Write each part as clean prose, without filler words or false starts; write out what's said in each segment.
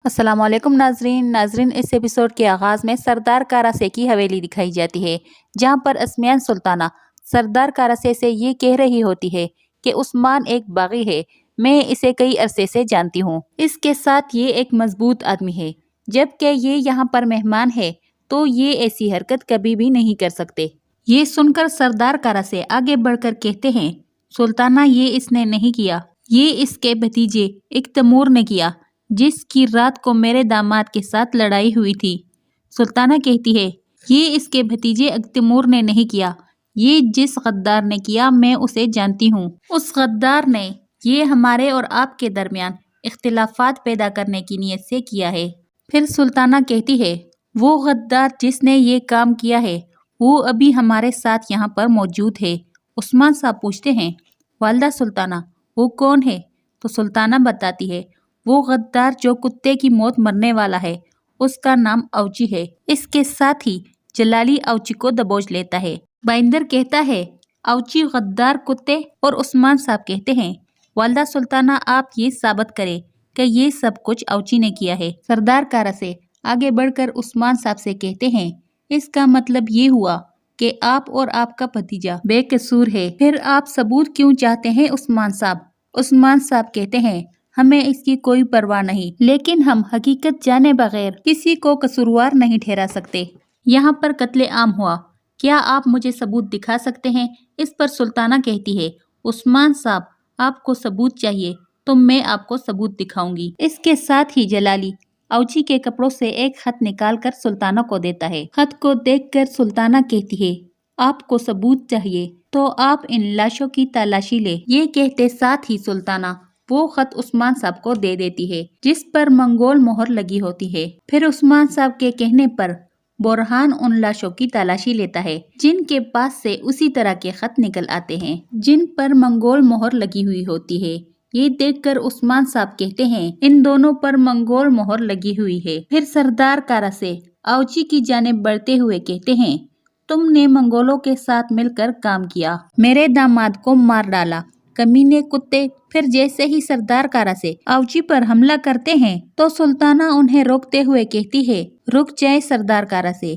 अस्सलाम वालेकुम नाजरीन इस एपिसोड के आगाज़ में सरदार कारासे की हवेली दिखाई जाती है, जहां पर असमियान सुल्ताना सरदार कारासे से ये कह रही होती है कि उस्मान एक बागी है, मैं इसे कई अरसे से जानती हूँ। इसके साथ ये एक मजबूत आदमी है, जबकि ये यहाँ पर मेहमान है तो ये ऐसी हरकत कभी भी नहीं कर सकते। ये सुनकर सरदार कारासे आगे बढ़कर कहते हैं, सुल्ताना ये इसने नहीं किया, ये इसके भतीजे इक्तमूर ने किया, जिसकी रात को मेरे दामाद के साथ लड़ाई हुई थी। सुल्ताना कहती है, ये इसके भतीजे इक्तमूर ने नहीं किया, ये जिस गद्दार ने किया मैं उसे जानती हूँ। उस गद्दार ने ये हमारे और आपके दरमियान इख्तिलाफात पैदा करने की नीयत से किया है। फिर सुल्ताना कहती है, वो गद्दार जिसने ये काम किया है वो अभी हमारे साथ यहाँ पर मौजूद है। उस्मान साहब पूछते हैं, वालदा सुल्ताना वो कौन है? तो सुल्ताना बताती है, वो गद्दार जो कुत्ते की मौत मरने वाला है, उसका नाम औची है। इसके साथ ही जलाली औची को दबोच लेता है। बाइंदर कहता है, औची गद्दार कुत्ते, और उस्मान साहब कहते हैं, वालदा सुल्ताना आप ये साबित करें कि ये सब कुछ औची ने किया है। सरदार कारासे आगे बढ़कर उस्मान साहब से कहते हैं, इसका मतलब ये हुआ कि आप और आपका भतीजा बेकसूर है। फिर आप सबूत क्यों चाहते हैं उस्मान साहब? उस्मान साहब कहते हैं, हमें इसकी कोई परवाह नहीं, लेकिन हम हकीकत जाने बगैर किसी को कसूरवार नहीं ठहरा सकते। यहाँ पर कत्ले आम हुआ, क्या आप मुझे सबूत दिखा सकते हैं? इस पर सुल्ताना कहती है, उस्मान साहब आपको सबूत चाहिए तो मैं आपको सबूत दिखाऊंगी। इसके साथ ही जलाली औची के कपड़ों से एक खत निकालकर सुल्ताना को देता है। खत को देखकर सुल्ताना कहती है, आपको सबूत चाहिए तो आप इन लाशों की तलाशी ले। ये कहते साथ ही सुल्ताना वो खत उस्मान साहब को दे देती है, जिस पर मंगोल मोहर लगी होती है। फिर उस्मान साहब के कहने पर बुरहान उन लाशों की तलाशी लेता है, जिनके पास से उसी तरह के खत निकल आते हैं, जिन पर मंगोल मोहर लगी हुई होती है। ये देखकर उस्मान साहब कहते हैं, इन दोनों पर मंगोल मोहर लगी हुई है। फिर सरदार कारासे औची की जानिब बढ़ते हुए कहते हैं, तुमने मंगोलों के साथ मिलकर काम किया, मेरे दामाद को मार डाला, कमीने कुत्ते। फिर जैसे ही सरदार कारासे औची पर हमला करते हैं तो सुल्ताना उन्हें रोकते हुए कहती है, रुक जाए सरदार कारासे,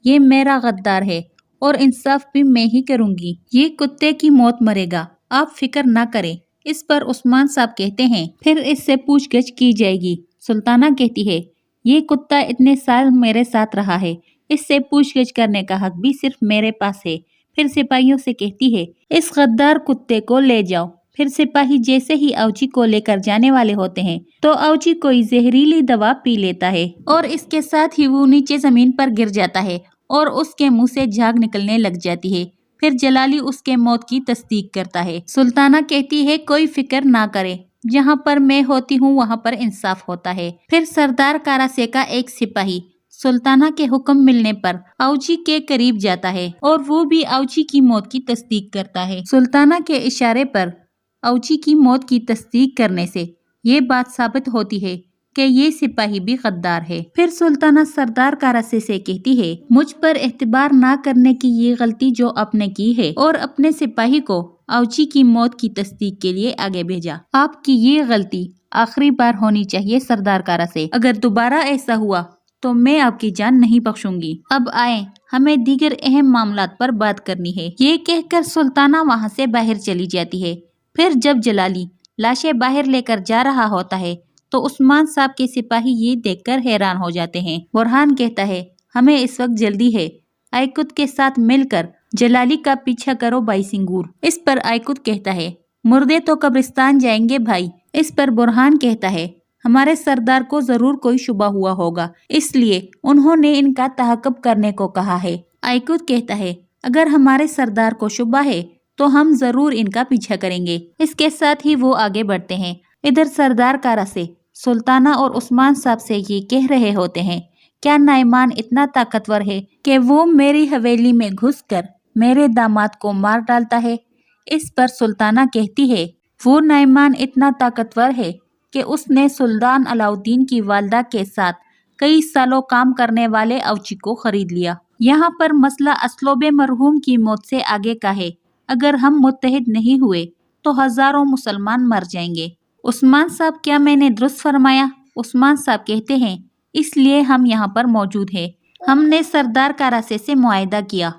ये मेरा गद्दार है और इंसाफ भी मैं ही करूंगी, ये कुत्ते की मौत मरेगा, आप फिक्र ना करें। इस पर उस्मान साहब कहते हैं, फिर इससे पूछगछ की जाएगी। सुल्ताना कहती है, ये कुत्ता इतने साल मेरे साथ रहा है, इससे पूछगछ करने का हक भी सिर्फ मेरे पास है। फिर सिपाहियों से कहती है, इस गद्दार कुत्ते को ले जाओ। फिर सिपाही जैसे ही औची को लेकर जाने वाले होते हैं तो औची कोई जहरीली दवा पी लेता है और इसके साथ ही वो नीचे जमीन पर गिर जाता है और उसके मुंह से झाग निकलने लग जाती है। फिर जलाली उसके मौत की तस्दीक करता है। सुल्ताना कहती है, कोई फिक्र ना करे, जहाँ पर मैं होती हूँ वहाँ पर इंसाफ होता है। फिर सरदार कारासे का एक सिपाही सुल्ताना के हुक्म मिलने पर औची के करीब जाता है और वो भी औची की मौत की तस्दीक करता है। सुल्ताना के इशारे पर औची की मौत की तस्दीक करने से ये बात साबित होती है कि ये सिपाही भी गद्दार है। फिर सुल्ताना सरदार कारासे से कहती है, मुझ पर एतबार ना करने की ये गलती जो आपने की है और अपने सिपाही को औची की मौत की तस्दीक के लिए आगे भेजा, आपकी ये गलती आखिरी बार होनी चाहिए सरदार कारासे, अगर दोबारा ऐसा हुआ तो मैं आपकी जान नहीं बख्शूंगी। अब आए, हमें दीगर अहम मामलात पर बात करनी है। ये कहकर सुल्ताना वहाँ से बाहर चली जाती है। फिर जब जलाली लाशें बाहर लेकर जा रहा होता है तो उस्मान साहब के सिपाही ये देखकर हैरान हो जाते हैं। बुरहान कहता है, हमें इस वक्त जल्दी है, आइकुत के साथ मिलकर जलाली का पीछा करो बाईसिंगूर। इस पर आइकुत कहता है, मुर्दे तो कब्रिस्तान जाएंगे भाई। इस पर बुरहान कहता है, हमारे सरदार को जरूर कोई शुबा हुआ होगा, इसलिए उन्होंने इनका तहक्कुब करने को कहा है। आइकुत कहता है, अगर हमारे सरदार को शुबा है तो हम जरूर इनका पीछा करेंगे। इसके साथ ही वो आगे बढ़ते हैं। इधर सरदार कारासे सुल्ताना और उस्मान साहब से ये कह रहे होते हैं, क्या नाइमान इतना ताकतवर है कि वो मेरी हवेली में घुसकर मेरे दामाद को मार डालता है? इस पर सुल्ताना कहती है, वो नाइमान इतना ताकतवर है कि उसने सुल्तान अलाउद्दीन की वालदा के साथ कई सालों काम करने वाले औची को खरीद लिया। यहाँ पर मसला असलोबे मरहूम की मौत से आगे का है, अगर हम मुत्तहिद नहीं हुए तो हजारों मुसलमान मर जाएंगे। उस्मान साहब, क्या मैंने दुरुस्त फरमाया? عثمان صاحب کہتے ہیں اس لیے ہم یہاں پر موجود ہیں۔ ہم نے سردار کاراسے سے معاہدہ کیا،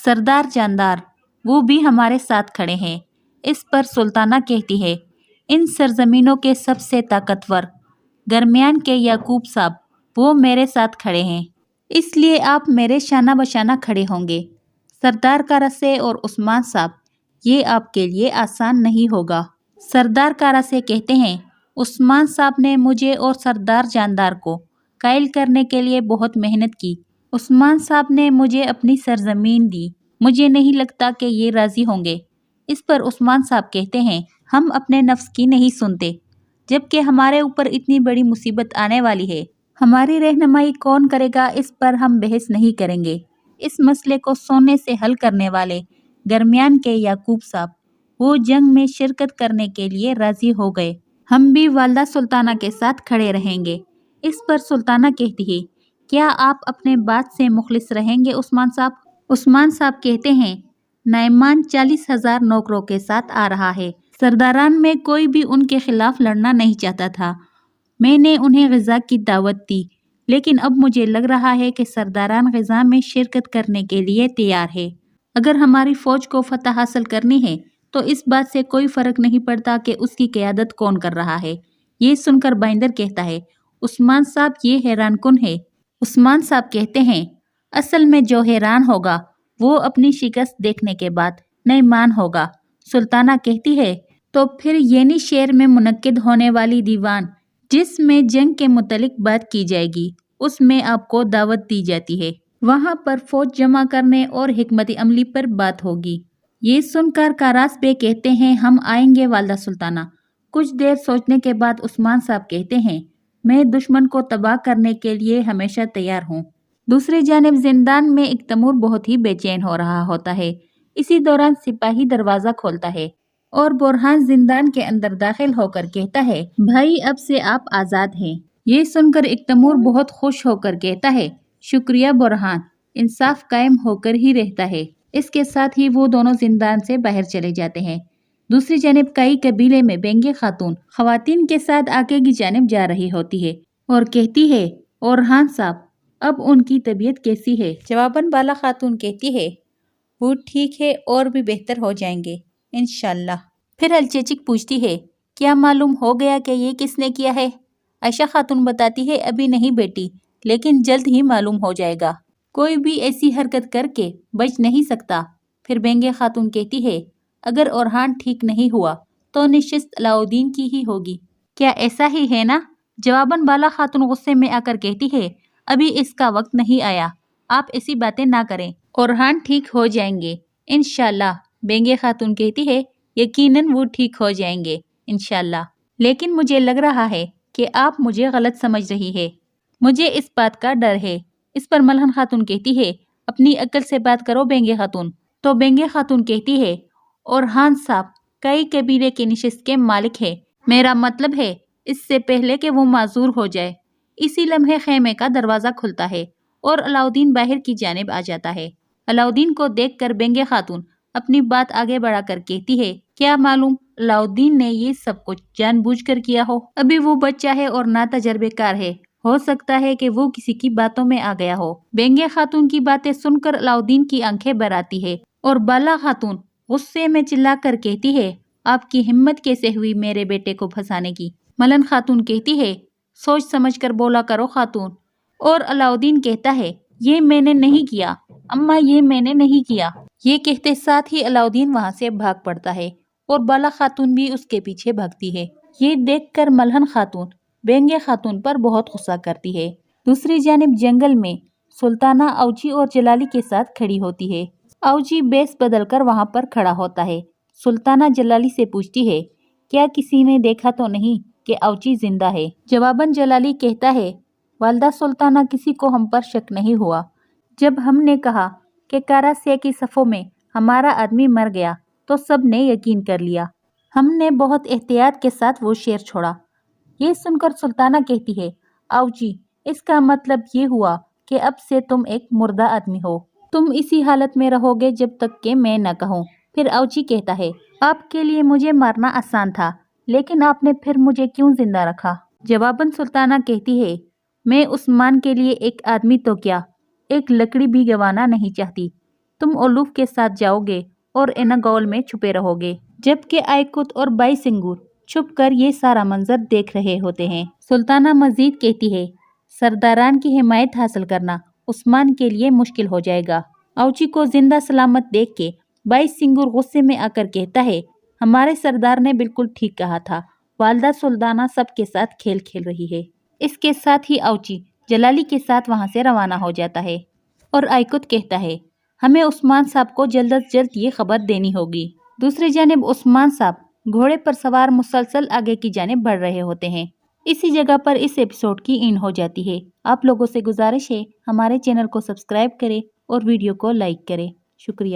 سردار جاندار وہ بھی ہمارے ساتھ کھڑے ہیں۔ اس پر سلطانہ کہتی ہے ان سرزمینوں کے سب سے طاقتور درمیان کے یعقوب صاحب وہ میرے ساتھ کھڑے ہیں، اس لیے آپ میرے شانہ بشانہ کھڑے ہوں گے۔ سردار کاراسے اور عثمان صاحب یہ آپ کے لیے آسان نہیں ہوگا۔ سردار کاراسے کہتے ہیں عثمان صاحب نے مجھے اور سردار جاندار کو قائل کرنے کے لیے بہت محنت کی۔ عثمان صاحب نے مجھے اپنی سرزمین دی، مجھے نہیں لگتا کہ یہ راضی ہوں گے۔ اس پر عثمان صاحب کہتے ہیں ہم اپنے نفس کی نہیں سنتے، جبکہ ہمارے اوپر اتنی بڑی مصیبت آنے والی ہے، ہماری رہنمائی کون کرے گا اس پر ہم بحث نہیں کریں گے۔ اس مسئلے کو سونے سے حل کرنے والے درمیان کے یعقوب صاحب وہ جنگ میں شرکت کرنے کے لیے راضی ہو گئے، ہم بھی والدہ سلطانہ کے ساتھ کھڑے رہیں گے۔ اس پر سلطانہ کہتی ہے کیا آپ اپنے بات سے مخلص رہیں گے عثمان صاحب؟ عثمان صاحب کہتے ہیں نعمان 40,000 نوکروں کے ساتھ آ رہا ہے، سرداران میں کوئی بھی ان کے خلاف لڑنا نہیں چاہتا تھا، میں نے انہیں غزہ کی دعوت دی، لیکن اب مجھے لگ رہا ہے کہ سرداران غزہ میں شرکت کرنے کے لیے تیار ہے۔ اگر ہماری فوج کو فتح حاصل کرنی ہے تو اس بات سے کوئی فرق نہیں پڑتا کہ اس کی قیادت کون کر رہا ہے۔ یہ سن کر بائندر کہتا ہے عثمان صاحب یہ حیران کن ہے۔ عثمان صاحب کہتے ہیں اصل میں جو حیران ہوگا وہ اپنی شکست دیکھنے کے بعد نعمان ہوگا۔ سلطانہ کہتی ہے تو پھر یعنی شہر میں منعقد ہونے والی دیوان جس میں جنگ کے متعلق بات کی جائے گی اس میں آپ کو دعوت دی جاتی ہے، وہاں پر فوج جمع کرنے اور حکمت عملی پر بات ہوگی۔ یہ سن کر کاراس بے کہتے ہیں ہم آئیں گے والدہ سلطانہ۔ کچھ دیر سوچنے کے بعد عثمان صاحب کہتے ہیں میں دشمن کو تباہ کرنے کے لیے ہمیشہ تیار ہوں۔ دوسری جانب زندان میں ایک تیمور بہت ہی بے چین ہو رہا ہوتا ہے۔ اسی دوران سپاہی دروازہ کھولتا ہے اور برہان زندان کے اندر داخل ہو کر کہتا ہے بھائی اب سے آپ آزاد ہیں۔ یہ سن کر ایک تیمور بہت خوش ہو کر کہتا ہے شکریہ برہان، انصاف قائم ہو کر ہی رہتا ہے۔ اس کے ساتھ ہی وہ دونوں زندان سے باہر چلے جاتے ہیں۔ دوسری جانب کئی قبیلے میں بینگے خاتون خواتین کے ساتھ آگے کی جانب جا رہی ہوتی ہے اور کہتی ہے اورحان صاحب اب ان کی طبیعت کیسی ہے؟ جواباً بالا خاتون کہتی ہے وہ ٹھیک ہے اور بھی بہتر ہو جائیں گے انشاءاللہ۔ پھر الچیچک پوچھتی ہے کیا معلوم ہو گیا کہ یہ کس نے کیا ہے؟ عائشہ خاتون بتاتی ہے ابھی نہیں بیٹی، لیکن جلد ہی معلوم ہو جائے گا، کوئی بھی ایسی حرکت کر کے بچ نہیں سکتا۔ پھر بینگے خاتون کہتی ہے اگر اورحان ٹھیک نہیں ہوا تو نشست علاؤدین کی ہی ہوگی، کیا ایسا ہی ہے نا؟ جواباً بالا خاتون غصے میں آ کر کہتی ہے ابھی اس کا وقت نہیں آیا، آپ ایسی باتیں نہ کریں، اورحان ٹھیک ہو جائیں گے انشاءاللہ۔ بینگے خاتون کہتی ہے یقیناً وہ ٹھیک ہو جائیں گے انشاءاللہ، لیکن مجھے لگ رہا ہے کہ آپ مجھے غلط سمجھ رہی ہے، مجھے اس بات کا ڈر ہے۔ اس پر ملہن خاتون کہتی ہے اپنی عقل سے بات کرو بینگے خاتون۔ تو بینگے خاتون کہتی ہے اورحان صاحب کئی قبیلے کے نشست کے مالک ہے، میرا مطلب ہے اس سے پہلے کہ وہ معذور ہو جائے۔ اسی لمحے خیمے کا دروازہ کھلتا ہے اور علاؤدین باہر کی جانب آ جاتا ہے۔ علاؤدین کو دیکھ کر بینگے خاتون اپنی بات آگے بڑھا کر کہتی ہے کیا معلوم علاؤدین نے یہ سب کچھ جان بوجھ کر کیا ہو، ابھی وہ بچہ ہے اور نا تجربے کار ہے، ہو سکتا ہے کہ وہ کسی کی باتوں میں آ گیا ہو۔ بینگے خاتون کی باتیں سن کر علاؤدین کی آنکھیں بھر آتی ہے اور بالا خاتون غصے میں چلا کر کہتی ہے آپ کی ہمت کیسے ہوئی میرے بیٹے کو پھنسانے کی؟ ملن خاتون کہتی ہے سوچ سمجھ کر بولا کرو خاتون۔ اور علاؤدین کہتا ہے یہ میں نے نہیں کیا اماں، یہ میں نے نہیں کیا۔ یہ کہتے ساتھ ہی علاؤدین وہاں سے بھاگ پڑتا ہے اور بالا خاتون بھی اس کے پیچھے بھاگتی ہے۔ یہ دیکھ کر ملہن خاتون بینگے خاتون پر بہت غصہ کرتی ہے۔ دوسری جانب جنگل میں سلطانہ اوچی اور جلالی کے ساتھ کھڑی ہوتی ہے۔ اوچی بیس بدل کر وہاں پر کھڑا ہوتا ہے۔ سلطانہ جلالی سے پوچھتی ہے کیا کسی نے دیکھا تو نہیں کہ اوچی زندہ ہے؟ جواباً جلالی کہتا ہے والدہ سلطانہ کسی کو ہم پر شک نہیں ہوا، جب ہم نے کہا کہ کاراسے کی صفوں میں ہمارا آدمی مر گیا تو سب نے یقین کر لیا، ہم نے بہت احتیاط کے ساتھ وہ شیر چھوڑا۔ یہ سن کر سلطانہ کہتی ہے اوچی اس کا مطلب یہ ہوا کہ اب سے تم ایک مردہ آدمی ہو، تم اسی حالت میں رہو گے جب تک کہ میں نہ کہوں۔ پھر اوچی کہتا ہے آپ کے لیے مجھے مارنا آسان تھا، لیکن آپ نے پھر مجھے کیوں زندہ رکھا؟ जवाबन सुल्ताना कहती है, मैं उस्मान के लिए एक आदमी तो क्या, एक लकड़ी भी गंवाना नहीं चाहती। तुम ओलूफ के साथ जाओगे और एनागौल में छुपे रहोगे, जबकि आयकुत और बाई सिंगूर छुप कर ये सारा मंजर देख रहे होते हैं। सुल्ताना मजीद कहती है, सरदारान की हिमायत हासिल करना उस्मान के लिए मुश्किल हो जाएगा। औची को जिंदा सलामत देख के बाई सिंगूर गुस्से में आकर कहता है, हमारे सरदार ने बिल्कुल ठीक कहा था, वालदा सुल्ताना सबके साथ खेल खेल रही है। इसके साथ ही औची जलाली के साथ वहां से रवाना हो जाता है और आयकुत कहता है, हमें उस्मान साहब को जल्द अज जल्द ये खबर देनी होगी। दूसरी जानिब उस्मान साहब घोड़े पर सवार मुसलसल आगे की जानिब बढ़ रहे होते हैं। इसी जगह पर इस एपिसोड की एंड हो जाती है। आप लोगों से गुजारिश है, हमारे चैनल को सब्सक्राइब करें और वीडियो को लाइक करें। शुक्रिया।